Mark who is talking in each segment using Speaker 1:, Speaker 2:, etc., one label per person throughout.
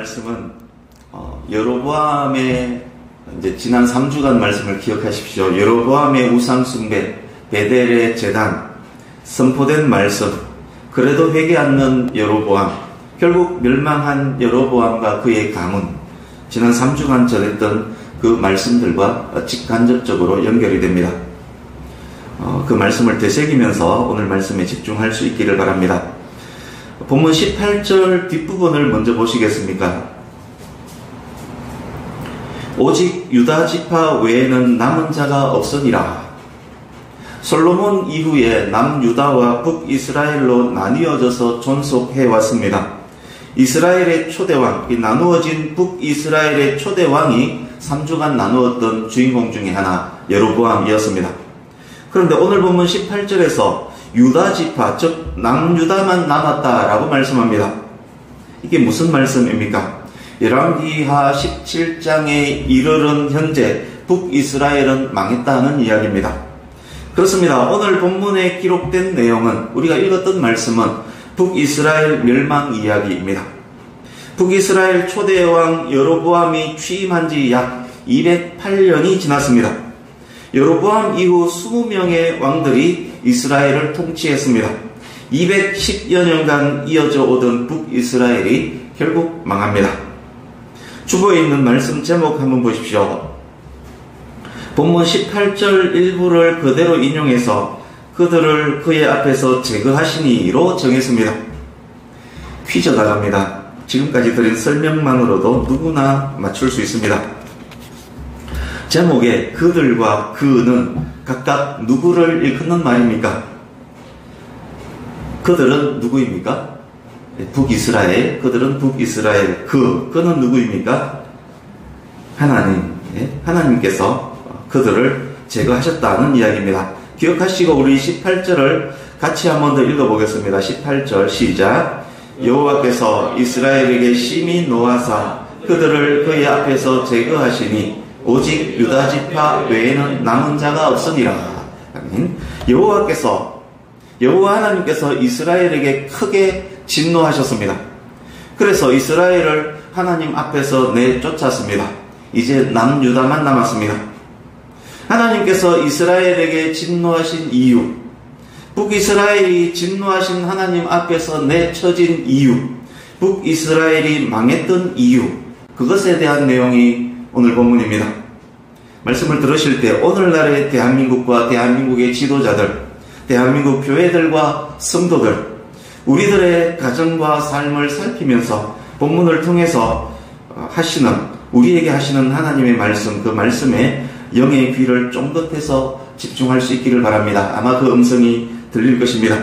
Speaker 1: 말씀은 여로보암의 이제 지난 3주간 말씀을 기억하십시오. 여로보암의 우상숭배, 베델의 제단, 선포된 말씀, 그래도 회개 않는 여로보암, 결국 멸망한 여로보암과 그의 가문, 지난 3주간 전했던 그 말씀들과 직간접적으로 연결이 됩니다. 그 말씀을 되새기면서 오늘 말씀에 집중할 수 있기를 바랍니다. 본문 18절 뒷부분을 먼저 보시겠습니까? 오직 유다 지파 외에는 남은 자가 없으니라. 솔로몬 이후에 남유다와 북이스라엘로 나뉘어져서 존속해 왔습니다. 이스라엘의 초대왕, 나누어진 북이스라엘의 초대왕이 3주간 나누었던 주인공 중에 하나 여로보암이었습니다. 그런데 오늘 본문 18절에서 유다 지파, 즉 남유다만 남았다라고 말씀합니다. 이게 무슨 말씀입니까? 열왕기하 17장에 이르는 현재 북이스라엘은 망했다는 이야기입니다. 그렇습니다. 오늘 본문에 기록된 내용은, 우리가 읽었던 말씀은 북이스라엘 멸망 이야기입니다. 북이스라엘 초대왕 여로보암이 취임한 지 약 208년이 지났습니다. 여로보암 이후 20명의 왕들이 이스라엘을 통치했습니다. 210여 년간 이어져 오던 북이스라엘이 결국 망합니다. 주보에 있는 말씀 제목 한번 보십시오. 본문 18절 일부를 그대로 인용해서 그들을 그의 앞에서 제거하시니로 정했습니다. 퀴즈 나갑니다. 지금까지 드린 설명만으로도 누구나 맞출 수 있습니다. 제목에 그들과 그는 각각 누구를 일컫는 말입니까? 그들은 누구입니까? 북이스라엘, 그들은 북이스라엘, 그는 누구입니까? 하나님, 하나님께서 그들을 제거하셨다는 이야기입니다. 기억하시고 우리 18절을 같이 한 번 더 읽어보겠습니다. 18절 시작. 여호와께서 이스라엘에게 심히 노하사 그들을 그의 앞에서 제거하시니 오직 유다 지파 외에는 남은 자가 없으니라. 여호와 하나님께서 이스라엘에게 크게 진노하셨습니다. 그래서 이스라엘을 하나님 앞에서 내쫓았습니다. 이제 남유다만 남았습니다. 하나님께서 이스라엘에게 진노하신 이유, 북이스라엘이 진노하신 하나님 앞에서 내쳐진 이유, 북이스라엘이 망했던 이유, 그것에 대한 내용이 오늘 본문입니다. 말씀을 들으실 때 오늘날의 대한민국과 대한민국의 지도자들, 대한민국 교회들과 성도들, 우리들의 가정과 삶을 살피면서 본문을 통해서 우리에게 하시는 하나님의 말씀, 그 말씀에 영의 귀를 쫑긋해서 집중할 수 있기를 바랍니다. 아마 그 음성이 들릴 것입니다.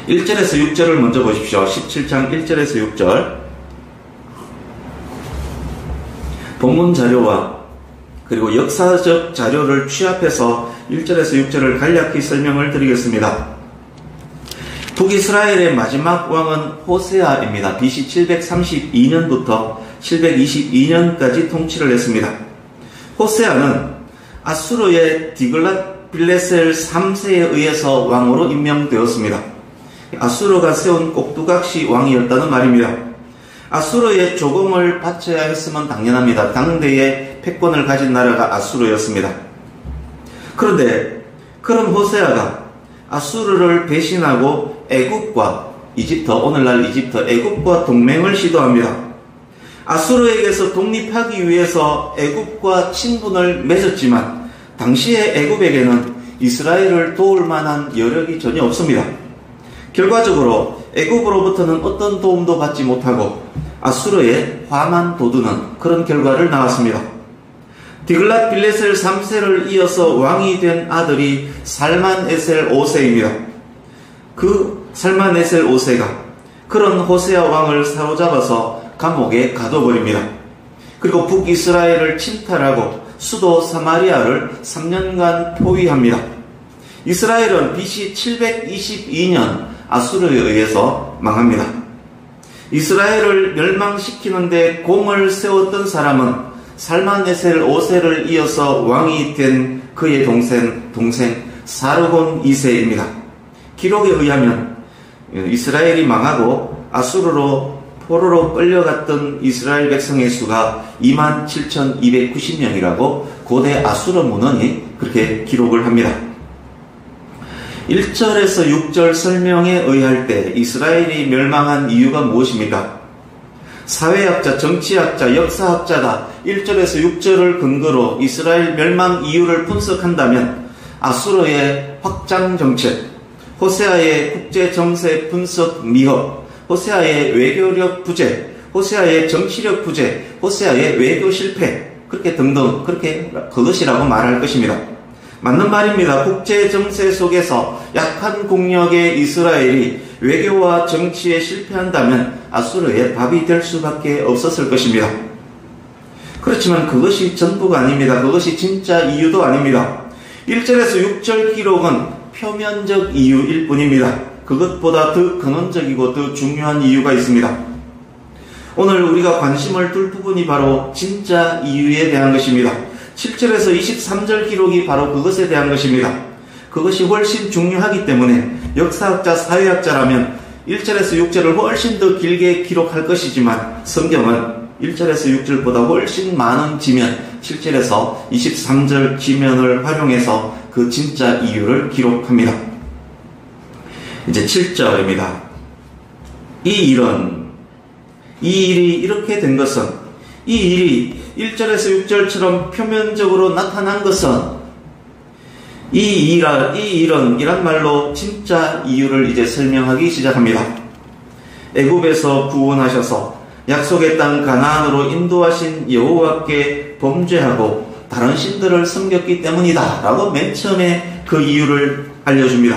Speaker 1: 1절에서 6절을 먼저 보십시오. 17장 1절에서 6절. 본문 자료와 그리고 역사적 자료를 취합해서 1절에서 6절을 간략히 설명을 드리겠습니다. 북이스라엘의 마지막 왕은 호세아입니다. BC 732년부터 722년까지 통치를 했습니다. 호세아는 아수르의 디글랏빌레셀 3세에 의해서 왕으로 임명되었습니다. 아수르가 세운 꼭두각시 왕이었다는 말입니다. 아수르의 조공을 바쳐야 했으면 당연합니다. 당대의 패권을 가진 나라가 아수르였습니다. 그런데 그런 호세아가 아수르를 배신하고 애굽과 이집트, 오늘날 이집트, 애굽과 동맹을 시도합니다. 아수르에게서 독립하기 위해서 애굽과 친분을 맺었지만 당시의 애굽에게는 이스라엘을 도울 만한 여력이 전혀 없습니다. 결과적으로 애굽으로부터는 어떤 도움도 받지 못하고 아수르의 화만 돋우는 그런 결과를 낳았습니다. 디글랏빌레셀 3세를 이어서 왕이 된 아들이 살만에셀 5세입니다. 그 살만에셀 5세가 그런 호세아 왕을 사로잡아서 감옥에 가둬버립니다. 그리고 북이스라엘을 침탈하고 수도 사마리아를 3년간 포위합니다. 이스라엘은 BC 722년 아수르에 의해서 망합니다. 이스라엘을 멸망시키는데 공을 세웠던 사람은 살만에셀 5세를 이어서 왕이 된 그의 동생 사르곤 2세입니다. 기록에 의하면 이스라엘이 망하고 아수르로 포로로 끌려갔던 이스라엘 백성의 수가 27,290명이라고 고대 아수르 문헌이 그렇게 기록을 합니다. 1절에서 6절 설명에 의할 때 이스라엘이 멸망한 이유가 무엇입니까? 사회학자, 정치학자, 역사학자가 1절에서 6절을 근거로 이스라엘 멸망 이유를 분석한다면 아수르의 확장 정책, 호세아의 국제정세 분석 미흡, 호세아의 외교력 부재, 호세아의 정치력 부재, 호세아의 외교 실패, 그렇게 등등 그렇게 그것이라고 말할 것입니다. 맞는 말입니다. 국제정세 속에서 약한 국력의 이스라엘이 외교와 정치에 실패한다면 아수르의 밥이 될 수밖에 없었을 것입니다. 그렇지만 그것이 전부가 아닙니다. 그것이 진짜 이유도 아닙니다. 1절에서 6절 기록은 표면적 이유일 뿐입니다. 그것보다 더 근원적이고 더 중요한 이유가 있습니다. 오늘 우리가 관심을 둘 부분이 바로 진짜 이유에 대한 것입니다. 7절에서 23절 기록이 바로 그것에 대한 것입니다. 그것이 훨씬 중요하기 때문에 역사학자, 사회학자라면 1절에서 6절을 훨씬 더 길게 기록할 것이지만 성경은 1절에서 6절보다 훨씬 많은 지면, 7절에서 23절 지면을 활용해서 그 진짜 이유를 기록합니다. 이제 7절입니다. 이 일이 이렇게 된 것은, 이 일이 1절에서 6절처럼 표면적으로 나타난 것은 이란 말로 진짜 이유를 이제 설명하기 시작합니다. 애굽에서 구원하셔서 약속의 땅 가나안으로 인도하신 여호와께 범죄하고 다른 신들을 섬겼기 때문이다 라고 맨 처음에 그 이유를 알려줍니다.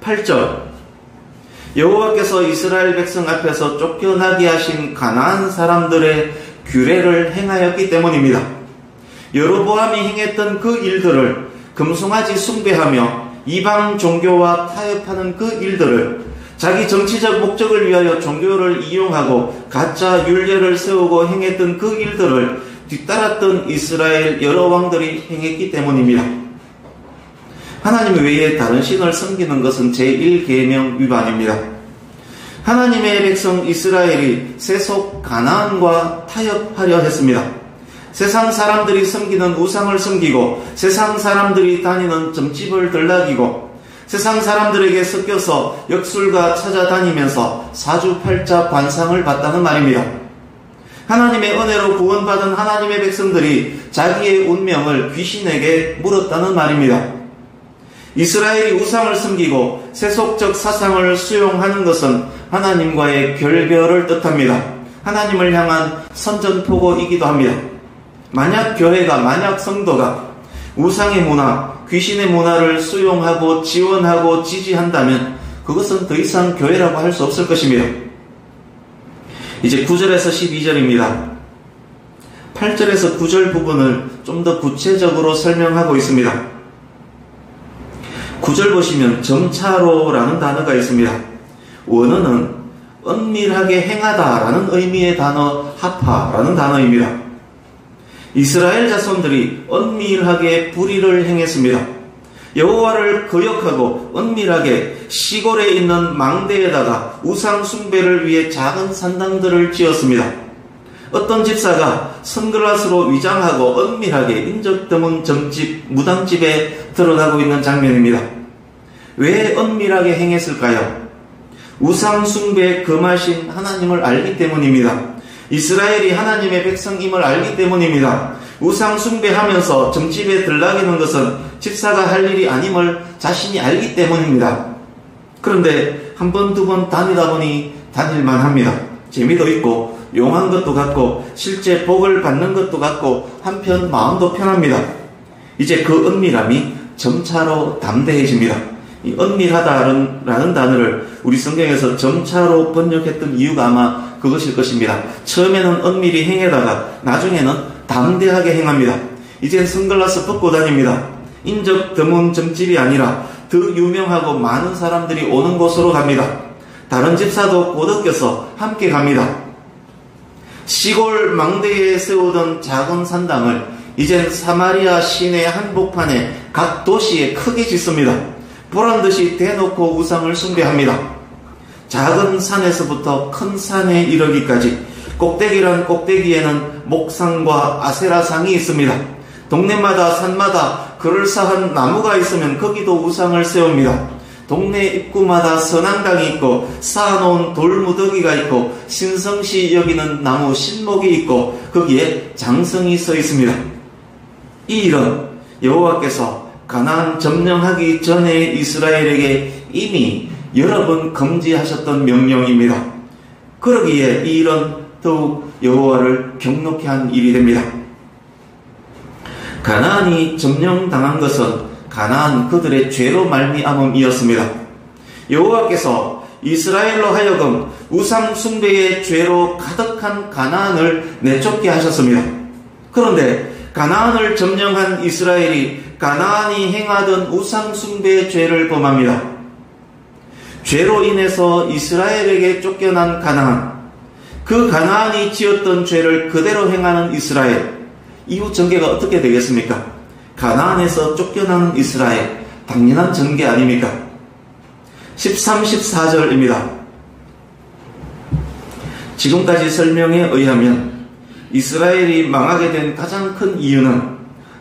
Speaker 1: 8절, 여호와께서 이스라엘 백성 앞에서 쫓겨나게 하신 가나안 사람들의 규례를 행하였기 때문입니다. 여로보암이 행했던 그 일들을, 금송아지 숭배하며 이방 종교와 타협하는 그 일들을, 자기 정치적 목적을 위하여 종교를 이용하고 가짜 율례를 세우고 행했던 그 일들을 뒤따랐던 이스라엘 여러 왕들이 행했기 때문입니다. 하나님 외에 다른 신을 섬기는 것은 제1계명 위반입니다. 하나님의 백성 이스라엘이 세속 가나안과 타협하려 했습니다. 세상 사람들이 섬기는 우상을 섬기고 세상 사람들이 다니는 점집을 들락이고 세상 사람들에게 섞여서 역술가 찾아다니면서 사주팔자 관상을 봤다는 말입니다. 하나님의 은혜로 구원받은 하나님의 백성들이 자기의 운명을 귀신에게 물었다는 말입니다. 이스라엘이 우상을 섬기고 세속적 사상을 수용하는 것은 하나님과의 결별을 뜻합니다. 하나님을 향한 선전포고이기도 합니다. 만약 성도가 우상의 문화, 귀신의 문화를 수용하고 지원하고 지지한다면 그것은 더 이상 교회라고 할 수 없을 것입니다. 이제 9절에서 12절입니다. 8절에서 9절 부분을 좀 더 구체적으로 설명하고 있습니다. 9절 보시면 점차로라는 단어가 있습니다. 원어는 은밀하게 행하다라는 의미의 단어 하파라는 단어입니다. 이스라엘 자손들이 은밀하게 불의를 행했습니다. 여호와를 거역하고 은밀하게 시골에 있는 망대에다가 우상 숭배를 위해 작은 산당들을 지었습니다. 어떤 집사가 선글라스로 위장하고 은밀하게 인적 드문 점집, 무당집에 들어가고 있는 장면입니다. 왜 은밀하게 행했을까요? 우상 숭배에 금하신 하나님을 알기 때문입니다. 이스라엘이 하나님의 백성임을 알기 때문입니다. 우상 숭배하면서 점집에 들락이는 것은 집사가 할 일이 아님을 자신이 알기 때문입니다. 그런데 한 번, 두 번 다니다 보니 다닐만 합니다. 재미도 있고 용한 것도 같고 실제 복을 받는 것도 같고 한편 마음도 편합니다. 이제 그 은밀함이 점차로 담대해집니다. 이 은밀하다라는 단어를 우리 성경에서 점차로 번역했던 이유가 아마 그것일 것입니다. 처음에는 은밀히 행하다가 나중에는 담대하게 행합니다. 이젠 선글라스 벗고 다닙니다. 인적 드문 점집이 아니라 더 유명하고 많은 사람들이 오는 곳으로 갑니다. 다른 집사도 꼬드겨서 함께 갑니다. 시골 망대에 세우던 작은 산당을 이젠 사마리아 시내 한복판에 각 도시에 크게 짓습니다. 보란듯이 대놓고 우상을 숭배합니다. 작은 산에서부터 큰 산에 이르기까지 꼭대기란 꼭대기에는 목상과 아세라상이 있습니다. 동네마다 산마다 그럴싸한 나무가 있으면 거기도 우상을 세웁니다. 동네 입구마다 선앙당이 있고 쌓아놓은 돌무더기가 있고 신성시 여기는 나무 신목이 있고 거기에 장성이 서 있습니다. 이 일은 여호와께서 가나안 점령하기 전에 이스라엘에게 이미 여러 번 금지하셨던 명령입니다. 그러기에 이 일은 더욱 여호와를 경록케 한 일이 됩니다. 가나안이 점령당한 것은 가나안 그들의 죄로 말미암음이었습니다. 여호와께서 이스라엘로 하여금 우상 숭배의 죄로 가득한 가나안을 내쫓게 하셨습니다. 그런데 가나안을 점령한 이스라엘이 가나안이 행하던 우상 숭배의 죄를 범합니다. 죄로 인해서 이스라엘에게 쫓겨난 가나안, 그 가나안이 지었던 죄를 그대로 행하는 이스라엘, 이후 전개가 어떻게 되겠습니까? 가나안에서 쫓겨나는 이스라엘, 당연한 전개 아닙니까? 13, 14절입니다. 지금까지 설명에 의하면 이스라엘이 망하게 된 가장 큰 이유는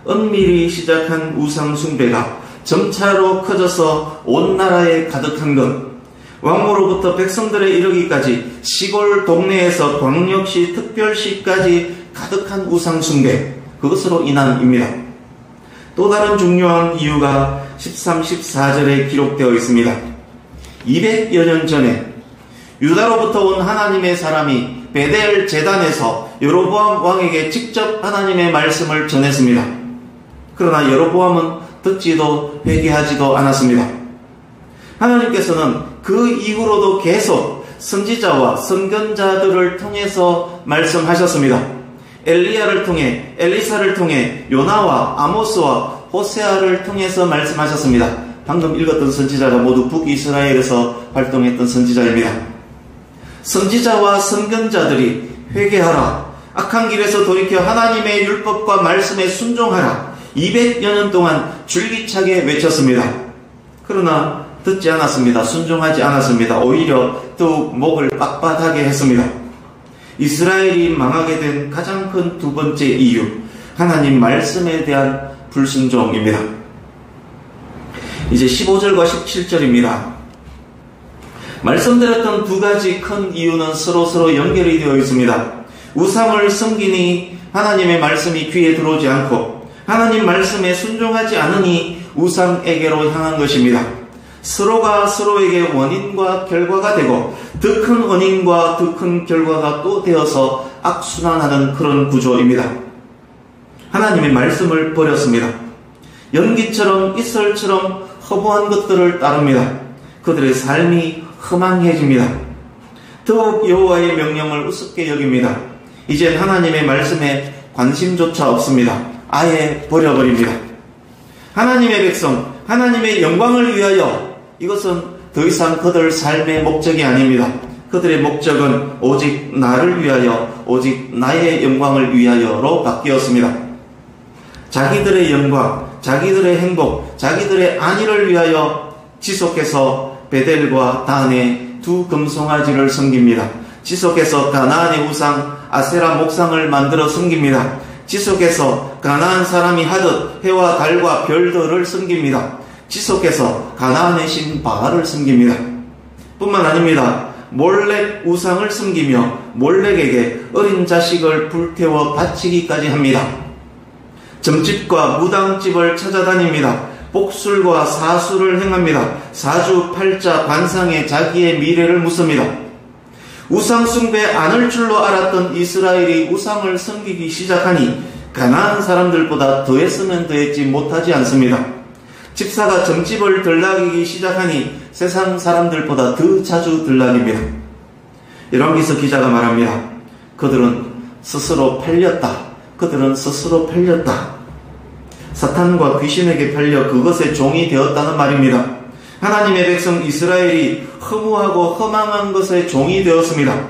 Speaker 1: 은밀히 시작한 우상 숭배가 점차로 커져서 온 나라에 가득한 것, 왕으로부터 백성들에 이르기까지 시골 동네에서 광역시 특별시까지 가득한 우상 숭배, 그것으로 인한입니다. 또 다른 중요한 이유가 13, 14절에 기록되어 있습니다. 200여 년 전에 유다로부터 온 하나님의 사람이 베델 제단에서 여로보암 왕에게 직접 하나님의 말씀을 전했습니다. 그러나 여로보암은 듣지도 회개하지도 않았습니다. 하나님께서는 그 이후로도 계속 선지자와 선견자들을 통해서 말씀하셨습니다. 엘리야를 통해, 엘리사를 통해, 요나와 아모스와 호세아를 통해서 말씀하셨습니다. 방금 읽었던 선지자가 모두 북이스라엘에서 활동했던 선지자입니다. 선지자와 선견자들이 회개하라, 악한 길에서 돌이켜 하나님의 율법과 말씀에 순종하라, 200여 년 동안 줄기차게 외쳤습니다. 그러나 듣지 않았습니다. 순종하지 않았습니다. 오히려 더욱 목을 빳빳하게 했습니다. 이스라엘이 망하게 된 가장 큰 두 번째 이유, 하나님 말씀에 대한 불순종입니다. 이제 15절과 17절입니다. 말씀드렸던 두 가지 큰 이유는 서로 연결이 되어 있습니다. 우상을 섬기니 하나님의 말씀이 귀에 들어오지 않고 하나님 말씀에 순종하지 않으니 우상에게로 향한 것입니다. 서로가 서로에게 원인과 결과가 되고 더 큰 원인과 더 큰 결과가 또 되어서 악순환하는 그런 구조입니다. 하나님의 말씀을 버렸습니다. 연기처럼 이슬처럼 허무한 것들을 따릅니다. 그들의 삶이 허망해집니다. 더욱 여호와의 명령을 우습게 여깁니다. 이젠 하나님의 말씀에 관심조차 없습니다. 아예 버려버립니다. 하나님의 백성, 하나님의 영광을 위하여, 이것은 더 이상 그들 삶의 목적이 아닙니다. 그들의 목적은 오직 나를 위하여, 오직 나의 영광을 위하여로 바뀌었습니다. 자기들의 영광, 자기들의 행복, 자기들의 안위를 위하여 지속해서 베델과 단의 두 금송아지를 섬깁니다. 지속해서 가나안의 우상 아세라 목상을 만들어 섬깁니다. 지속해서 가나안 사람이 하듯 해와 달과 별들을 섬깁니다. 지속해서 가나안의 신 바알을 섬깁니다. 뿐만 아닙니다. 몰렉 우상을 섬기며 몰렉에게 어린 자식을 불태워 바치기까지 합니다. 점집과 무당집을 찾아다닙니다. 복술과 사수를 행합니다. 사주팔자 관상에 자기의 미래를 묻습니다. 우상 숭배 않을 줄로 알았던 이스라엘이 우상을 섬기기 시작하니 가나안 사람들보다 더했으면 더했지 못하지 않습니다. 집사가 점집을 들락이기 시작하니 세상 사람들보다 더 자주 들락입니다. 열왕기서 기자가 말합니다. 그들은 스스로 팔렸다. 그들은 스스로 팔렸다. 사탄과 귀신에게 팔려 그것의 종이 되었다는 말입니다. 하나님의 백성 이스라엘이 허무하고 허망한 것의 종이 되었습니다.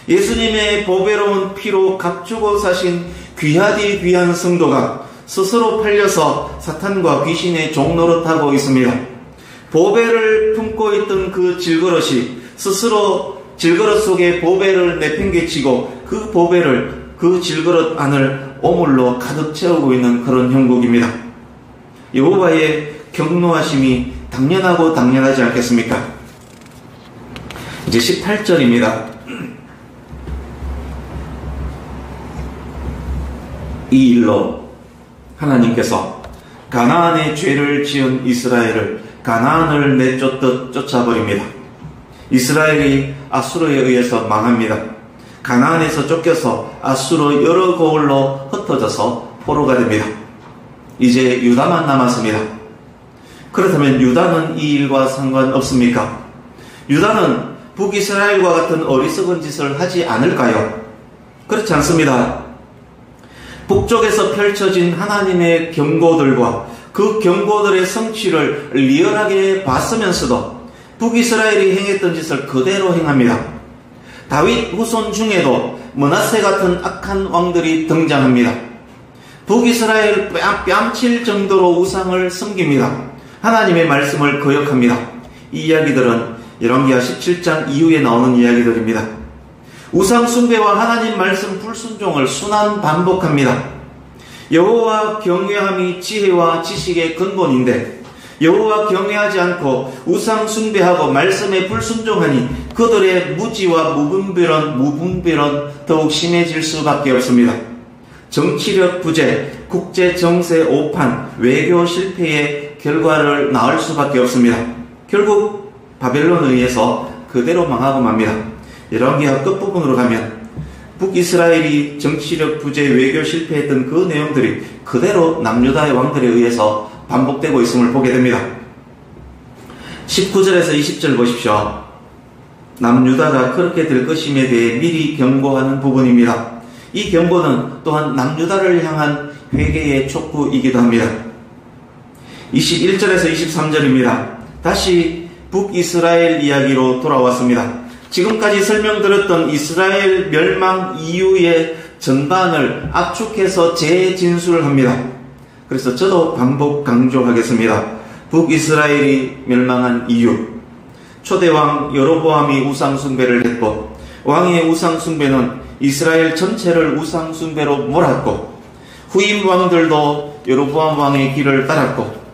Speaker 1: 예수님의 보배로운 피로 값주고 사신 귀하디 귀한 성도가 스스로 팔려서 사탄과 귀신의 종 노릇하고 있습니다. 보배를 품고 있던 그 질그릇이 스스로 질그릇 속에 보배를 내팽개치고 그 보배를, 그 질그릇 안을 오물로 가득 채우고 있는 그런 형국입니다. 여호와의 경노하심이 당연하고 당연하지 않겠습니까? 이제 18절입니다. 이 일로 하나님께서 가나안의 죄를 지은 이스라엘을 가나안을 내쫓듯 쫓아버립니다. 이스라엘이 아수르에 의해서 망합니다. 가나안에서 쫓겨서 아수르 여러 고을로 흩어져서 포로가 됩니다. 이제 유다만 남았습니다. 그렇다면 유다는 이 일과 상관없습니까? 유다는 북이스라엘과 같은 어리석은 짓을 하지 않을까요? 그렇지 않습니다. 북쪽에서 펼쳐진 하나님의 경고들과 그 경고들의 성취를 리얼하게 봤으면서도 북이스라엘이 행했던 짓을 그대로 행합니다. 다윗 후손 중에도 므낫세 같은 악한 왕들이 등장합니다. 북이스라엘 뺨칠 정도로 우상을 섬깁니다. 하나님의 말씀을 거역합니다. 이 이야기들은 열왕기하 17장 이후에 나오는 이야기들입니다. 우상 숭배와 하나님 말씀 불순종을 순환 반복합니다. 여호와 경외함이 지혜와 지식의 근본인데 여호와 경외하지 않고 우상 숭배하고 말씀에 불순종하니 그들의 무지와 무분별은 더욱 심해질 수밖에 없습니다. 정치력 부재, 국제 정세 오판, 외교 실패의 결과를 낳을 수밖에 없습니다. 결국 바벨론에 의해서 그대로 망하고 맙니다. 열왕기하 끝부분으로 가면 북이스라엘이 정치력 부재, 외교 실패했던 그 내용들이 그대로 남유다의 왕들에 의해서 반복되고 있음을 보게 됩니다. 19절에서 20절 보십시오. 남유다가 그렇게 될 것임에 대해 미리 경고하는 부분입니다. 이 경고는 또한 남유다를 향한 회개의 촉구이기도 합니다. 21절에서 23절입니다. 다시 북이스라엘 이야기로 돌아왔습니다. 지금까지 설명드렸던 이스라엘 멸망 이유의 전반을 압축해서 재진술을 합니다. 그래서 저도 반복 강조하겠습니다. 북이스라엘이 멸망한 이유. 초대왕 여로보암이 우상숭배를 했고 왕의 우상숭배는 이스라엘 전체를 우상숭배로 몰았고 후임 왕들도 여로보암 왕의 길을 따랐고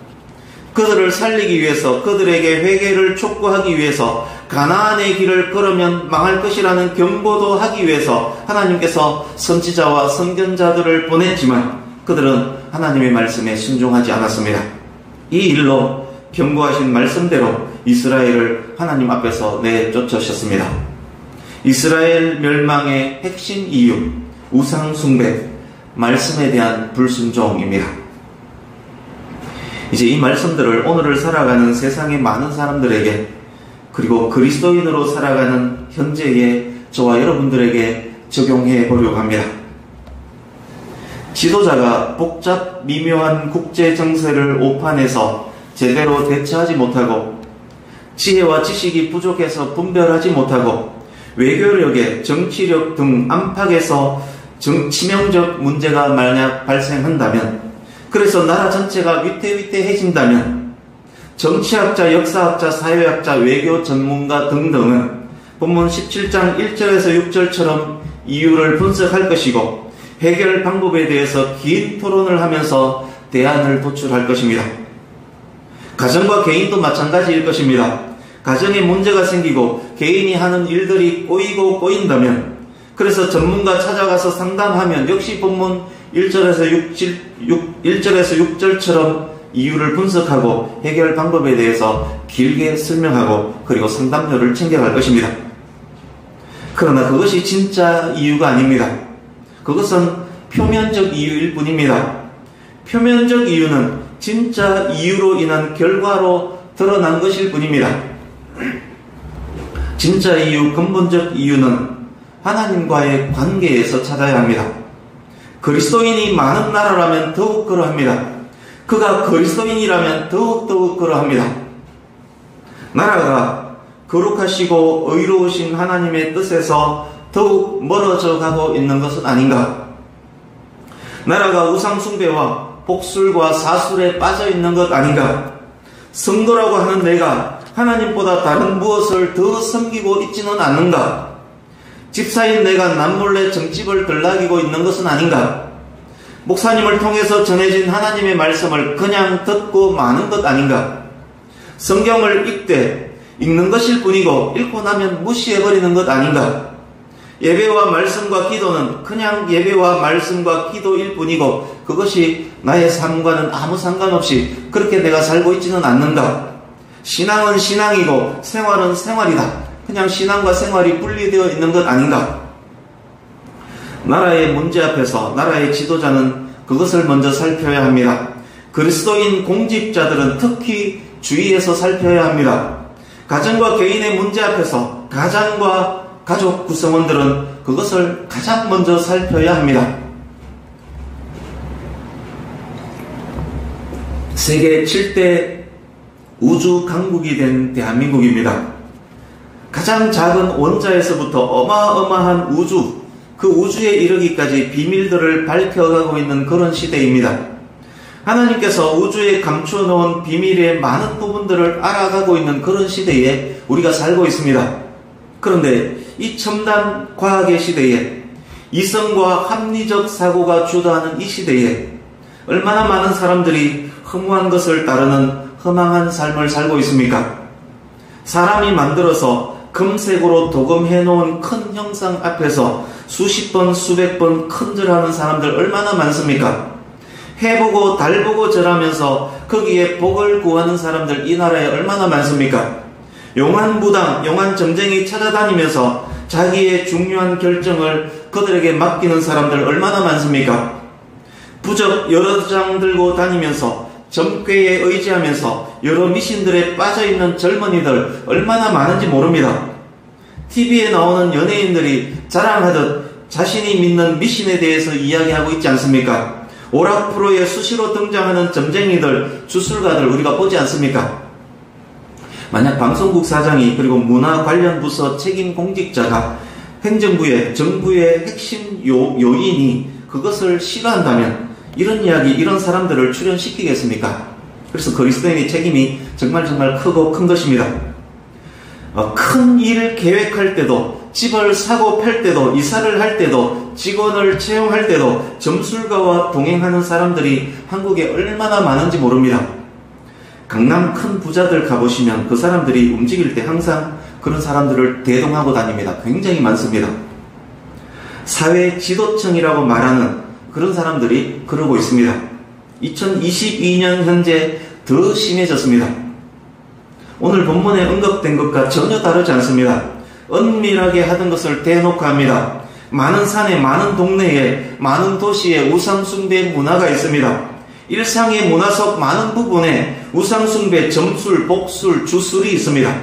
Speaker 1: 그들을 살리기 위해서 그들에게 회개를 촉구하기 위해서 가나안의 길을 걸으면 망할 것이라는 경고도 하기 위해서 하나님께서 선지자와 선견자들을 보냈지만 그들은 하나님의 말씀에 순종하지 않았습니다. 이 일로 경고하신 말씀대로 이스라엘을 하나님 앞에서 내쫓으셨습니다. 이스라엘 멸망의 핵심 이유, 우상숭배, 말씀에 대한 불순종입니다. 이제 이 말씀들을 오늘을 살아가는 세상의 많은 사람들에게 그리고 그리스도인으로 살아가는 현재의 저와 여러분들에게 적용해 보려고 합니다. 지도자가 복잡 미묘한 국제 정세를 오판해서 제대로 대처하지 못하고 지혜와 지식이 부족해서 분별하지 못하고 외교력에 정치력 등 안팎에서 치명적 문제가 만약 발생한다면 그래서 나라 전체가 위태위태해진다면 정치학자, 역사학자, 사회학자, 외교 전문가 등등은 본문 17장 1절에서 6절처럼 이유를 분석할 것이고 해결 방법에 대해서 긴 토론을 하면서 대안을 도출할 것입니다. 가정과 개인도 마찬가지일 것입니다. 가정에 문제가 생기고 개인이 하는 일들이 꼬이고 꼬인다면 그래서 전문가 찾아가서 상담하면 역시 본문 1절에서 6절처럼 이유를 분석하고 해결 방법에 대해서 길게 설명하고 그리고 상담료를 챙겨갈 것입니다. 그러나 그것이 진짜 이유가 아닙니다. 그것은 표면적 이유일 뿐입니다. 표면적 이유는 진짜 이유로 인한 결과로 드러난 것일 뿐입니다. 진짜 이유, 근본적 이유는 하나님과의 관계에서 찾아야 합니다. 그리스도인이 많은 나라라면 더욱 그러합니다. 그가 그리스도인이라면 더욱 그러합니다. 나라가 거룩하시고 의로우신 하나님의 뜻에서 더욱 멀어져 가고 있는 것은 아닌가? 나라가 우상숭배와 복술과 사술에 빠져 있는 것 아닌가? 성도라고 하는 내가 하나님보다 다른 무엇을 더 섬기고 있지는 않는가? 집사인 내가 남몰래 점집을 들락이고 있는 것은 아닌가? 목사님을 통해서 전해진 하나님의 말씀을 그냥 듣고 마는 것 아닌가? 성경을 읽는 것일 뿐이고 읽고 나면 무시해버리는 것 아닌가? 예배와 말씀과 기도는 그냥 예배와 말씀과 기도일 뿐이고 그것이 나의 삶과는 아무 상관없이 그렇게 내가 살고 있지는 않는가? 신앙은 신앙이고 생활은 생활이다. 그냥 신앙과 생활이 분리되어 있는 것 아닌가? 나라의 문제 앞에서 나라의 지도자는 그것을 먼저 살펴야 합니다. 그리스도인 공직자들은 특히 주의해서 살펴야 합니다. 가정과 개인의 문제 앞에서 가장과 가족 구성원들은 그것을 가장 먼저 살펴야 합니다. 세계 7대 우주 강국이 된 대한민국입니다. 가장 작은 원자에서부터 어마어마한 우주, 그 우주에 이르기까지 비밀들을 밝혀가고 있는 그런 시대입니다. 하나님께서 우주에 감춰놓은 비밀의 많은 부분들을 알아가고 있는 그런 시대에 우리가 살고 있습니다. 그런데 이 첨단 과학의 시대에 이성과 합리적 사고가 주도하는 이 시대에 얼마나 많은 사람들이 허무한 것을 따르는 허망한 삶을 살고 있습니까? 사람이 만들어서 금색으로 도금해놓은 큰 형상 앞에서 수십 번 수백 번 큰절하는 사람들 얼마나 많습니까? 해보고 달보고 절하면서 거기에 복을 구하는 사람들 이 나라에 얼마나 많습니까? 용한 무당, 용한 점쟁이 찾아다니면서 자기의 중요한 결정을 그들에게 맡기는 사람들 얼마나 많습니까? 부적 여러 장 들고 다니면서 점괘에 의지하면서 여러 미신들에 빠져있는 젊은이들 얼마나 많은지 모릅니다. TV에 나오는 연예인들이 자랑하듯 자신이 믿는 미신에 대해서 이야기하고 있지 않습니까? 오락 프로에 수시로 등장하는 점쟁이들, 주술가들 우리가 보지 않습니까? 만약 방송국 사장이 그리고 문화 관련 부서 책임 공직자가 행정부의, 정부의 핵심 요인이 그것을 싫어한다면 이런 이야기, 이런 사람들을 출연시키겠습니까? 그래서 그리스도인의 책임이 정말 크고 큰 것입니다. 큰 일 계획할 때도, 집을 사고 팔 때도, 이사를 할 때도, 직원을 채용할 때도 점술가와 동행하는 사람들이 한국에 얼마나 많은지 모릅니다. 강남 큰 부자들 가보시면 그 사람들이 움직일 때 항상 그런 사람들을 대동하고 다닙니다. 굉장히 많습니다. 사회 지도층이라고 말하는 그런 사람들이 그러고 있습니다. 2022년 현재 더 심해졌습니다. 오늘 본문에 언급된 것과 전혀 다르지 않습니다. 은밀하게 하던 것을 대놓고 합니다. 많은 산에, 많은 동네에, 많은 도시에 우상숭배 문화가 있습니다. 일상의 문화 속 많은 부분에 우상숭배, 점술, 복술, 주술이 있습니다.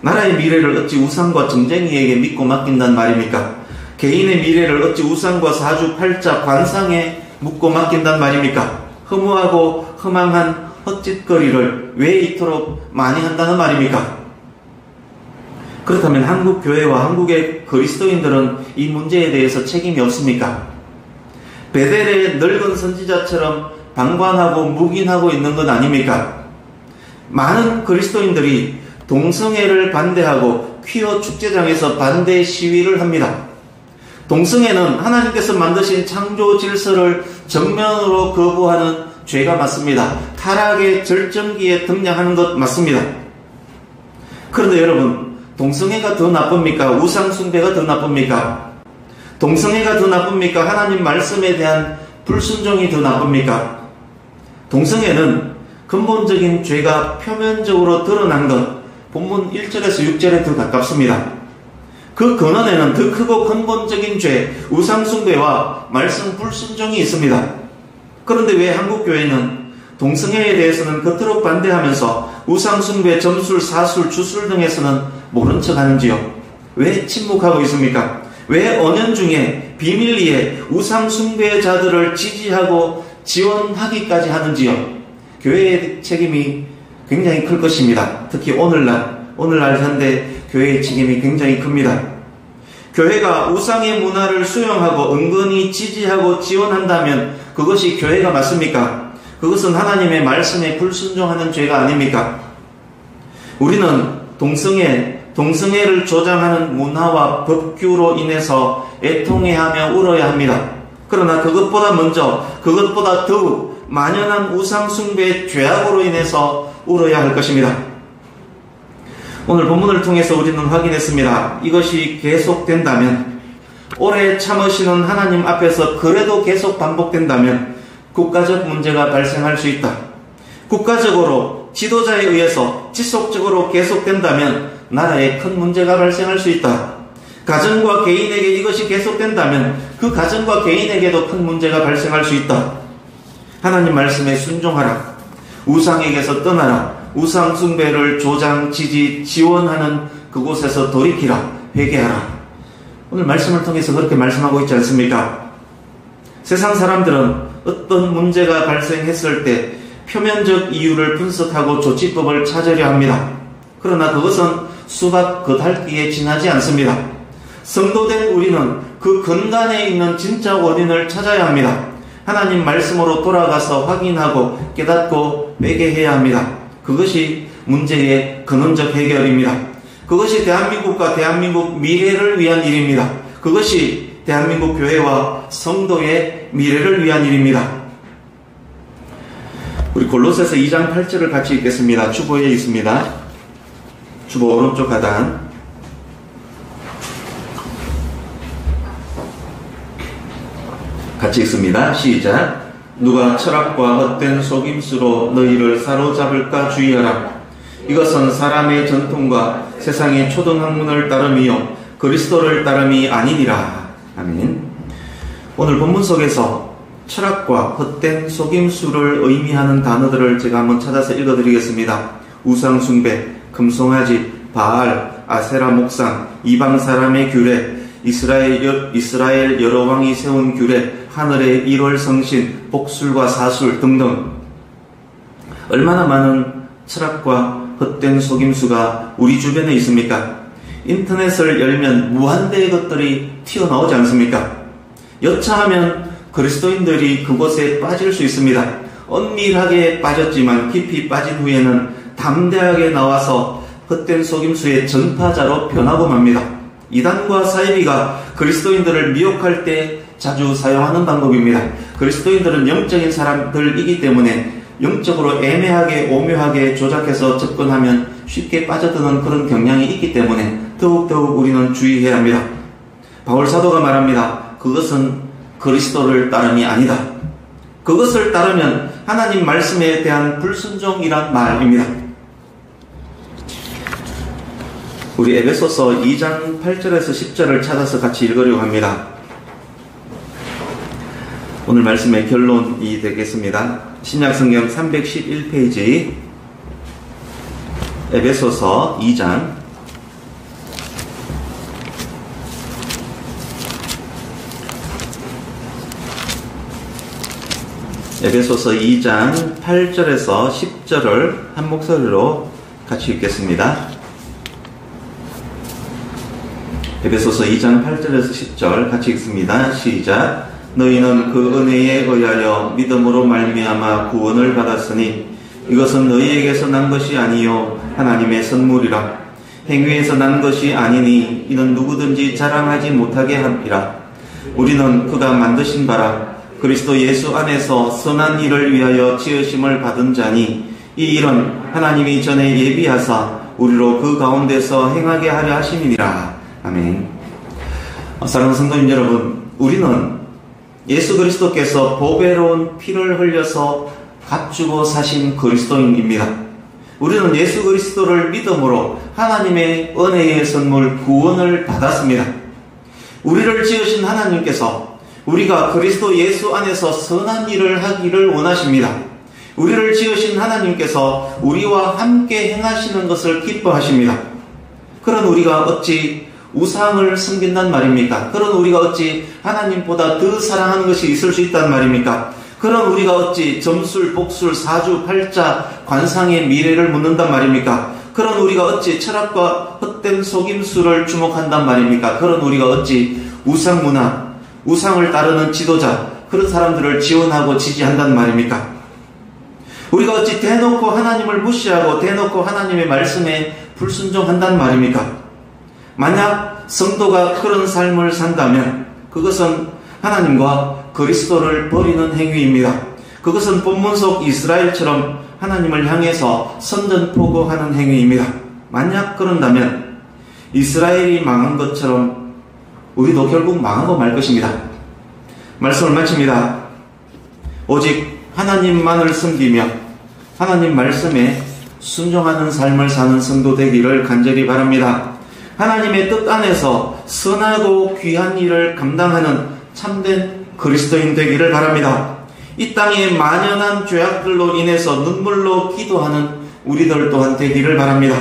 Speaker 1: 나라의 미래를 어찌 우상과 점쟁이에게 믿고 맡긴단 말입니까? 개인의 미래를 어찌 우상과 사주, 팔자, 관상에 묻고 맡긴단 말입니까? 허무하고 허망한 헛짓거리를 왜 이토록 많이 한다는 말입니까? 그렇다면 한국 교회와 한국의 그리스도인들은 이 문제에 대해서 책임이 없습니까? 베델의 늙은 선지자처럼 방관하고 묵인하고 있는 것 아닙니까? 많은 그리스도인들이 동성애를 반대하고 퀴어 축제장에서 반대 시위를 합니다. 동성애는 하나님께서 만드신 창조 질서를 정면으로 거부하는 죄가 맞습니다. 타락의 절정기에 등장하는 것 맞습니다. 그런데 여러분, 동성애가 더 나쁩니까? 우상숭배가 더 나쁩니까? 동성애가 더 나쁩니까? 하나님 말씀에 대한 불순종이 더 나쁩니까? 동성애는 근본적인 죄가 표면적으로 드러난 것, 본문 1절에서 6절에 더 가깝습니다. 그 근원에는 더 크고 근본적인 죄, 우상숭배와 말씀 불순종이 있습니다. 그런데 왜 한국교회는 동성애에 대해서는 겉으로 반대하면서 우상숭배, 점술, 사술, 주술 등에서는 모른 척 하는지요? 왜 침묵하고 있습니까? 왜 언연중에 비밀리에 우상숭배자들을 지지하고 지원하기까지 하는지요? 교회의 책임이 굉장히 클 것입니다. 특히 오늘날 현대 교회의 책임이 굉장히 큽니다. 교회가 우상의 문화를 수용하고 은근히 지지하고 지원한다면 그것이 교회가 맞습니까? 그것은 하나님의 말씀에 불순종하는 죄가 아닙니까? 우리는 동성애를 조장하는 문화와 법규로 인해서 애통해하며 울어야 합니다. 그러나 그것보다 더욱 만연한 우상숭배의 죄악으로 인해서 울어야 할 것입니다. 오늘 본문을 통해서 우리는 확인했습니다. 이것이 계속된다면, 오래 참으시는 하나님 앞에서 그래도 계속 반복된다면 국가적 문제가 발생할 수 있다. 국가적으로 지도자에 의해서 지속적으로 계속된다면 나라에 큰 문제가 발생할 수 있다. 가정과 개인에게 이것이 계속된다면 그 가정과 개인에게도 큰 문제가 발생할 수 있다. 하나님 말씀에 순종하라. 우상에게서 떠나라. 우상 숭배를 조장, 지지, 지원하는 그곳에서 돌이키라. 회개하라. 오늘 말씀을 통해서 그렇게 말씀하고 있지 않습니까? 세상 사람들은 어떤 문제가 발생했을 때 표면적 이유를 분석하고 조치법을 찾으려 합니다. 그러나 그것은 수박 겉핥기에 지나지 않습니다. 성도된 우리는 그 근간에 있는 진짜 원인을 찾아야 합니다. 하나님 말씀으로 돌아가서 확인하고 깨닫고 회개해야 합니다. 그것이 문제의 근원적 해결입니다. 그것이 대한민국과 대한민국 미래를 위한 일입니다. 그것이 대한민국 교회와 성도의 미래를 위한 일입니다. 우리 골로새서 2장 8절을 같이 읽겠습니다. 주보에 있습니다. 주보 오른쪽 하단. 같이 읽습니다. 시작. 누가 철학과 헛된 속임수로 너희를 사로잡을까 주의하라. 이것은 사람의 전통과 세상의 초등학문을 따름이요 그리스도를 따름이 아니니라. 아멘. 오늘 본문 속에서 철학과 헛된 속임수를 의미하는 단어들을 제가 한번 찾아서 읽어드리겠습니다. 우상숭배, 금송아지, 바알, 아세라 목상, 이방 사람의 규례, 이스라엘 여러 왕이 세운 규례, 하늘의 1월 성신, 복술과 사술 등등. 얼마나 많은 철학과 헛된 속임수가 우리 주변에 있습니까? 인터넷을 열면 무한대의 것들이 튀어나오지 않습니까? 여차하면 그리스도인들이 그곳에 빠질 수 있습니다. 은밀하게 빠졌지만 깊이 빠진 후에는 담대하게 나와서 헛된 속임수의 전파자로 변하고 맙니다. 이단과 사이비가 그리스도인들을 미혹할 때 자주 사용하는 방법입니다. 그리스도인들은 영적인 사람들이기 때문에 영적으로 애매하게 오묘하게 조작해서 접근하면 쉽게 빠져드는 그런 경향이 있기 때문에 더욱더욱 우리는 주의해야 합니다. 바울 사도가 말합니다. 그것은 그리스도를 따름이 아니다. 그것을 따르면 하나님 말씀에 대한 불순종이란 말입니다. 우리 에베소서 2장 8절에서 10절을 찾아서 같이 읽으려고 합니다. 오늘 말씀의 결론이 되겠습니다. 신약성경 311페이지 에베소서 2장 에베소서 2장 8절에서 10절을 한 목소리로 같이 읽겠습니다. 에베소서 2장 8절에서 10절 같이 읽습니다. 시작. 너희는 그 은혜에 의하여 믿음으로 말미암아 구원을 받았으니 이것은 너희에게서 난 것이 아니요 하나님의 선물이라. 행위에서 난 것이 아니니 이는 누구든지 자랑하지 못하게 함이라. 우리는 그가 만드신 바라 그리스도 예수 안에서 선한 일을 위하여 지으심을 받은 자니 이 일은 하나님이 전에 예비하사 우리로 그 가운데서 행하게 하려 하심이니라. 아멘. 사랑하는 성도님 여러분, 우리는 예수 그리스도께서 보배로운 피를 흘려서 값주고 사신 그리스도인입니다. 우리는 예수 그리스도를 믿음으로 하나님의 은혜의 선물 구원을 받았습니다. 우리를 지으신 하나님께서 우리가 그리스도 예수 안에서 선한 일을 하기를 원하십니다. 우리를 지으신 하나님께서 우리와 함께 행하시는 것을 기뻐하십니다. 그런 우리가 어찌 우상을 섬긴단 말입니까? 그런 우리가 어찌 하나님보다 더 사랑하는 것이 있을 수 있단 말입니까? 그런 우리가 어찌 점술, 복술, 사주, 팔자, 관상의 미래를 묻는단 말입니까? 그런 우리가 어찌 철학과 헛된 속임수를 주목한단 말입니까? 그런 우리가 어찌 우상문화, 우상을 따르는 지도자, 그런 사람들을 지원하고 지지한단 말입니까? 우리가 어찌 대놓고 하나님을 무시하고 대놓고 하나님의 말씀에 불순종한단 말입니까? 만약 성도가 그런 삶을 산다면 그것은 하나님과 그리스도를 버리는 행위입니다. 그것은 본문 속 이스라엘처럼 하나님을 향해서 선전포고하는 행위입니다. 만약 그런다면 이스라엘이 망한 것처럼 우리도 결국 망하고 말 것입니다. 말씀을 마칩니다. 오직 하나님만을 섬기며 하나님 말씀에 순종하는 삶을 사는 성도 되기를 간절히 바랍니다. 하나님의 뜻 안에서 선하고 귀한 일을 감당하는 참된 그리스도인 되기를 바랍니다. 이 땅의 만연한 죄악들로 인해서 눈물로 기도하는 우리들 또한 되기를 바랍니다.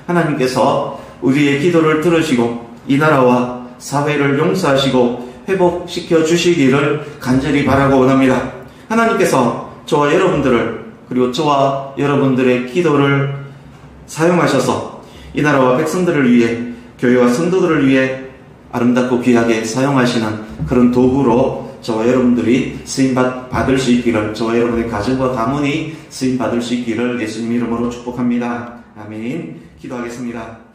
Speaker 1: 하나님께서 우리의 기도를 들으시고 이 나라와 사회를 용서하시고 회복시켜 주시기를 간절히 바라고 원합니다. 하나님께서 저와 여러분들을 그리고 저와 여러분들의 기도를 사용하셔서 이 나라와 백성들을 위해 교회와 성도들을 위해 아름답고 귀하게 사용하시는 그런 도구로 저와 여러분들이 쓰임받을 수 있기를, 저와 여러분의 가정과 가문이 쓰임받을 수 있기를 예수님 이름으로 축복합니다. 아멘. 기도하겠습니다.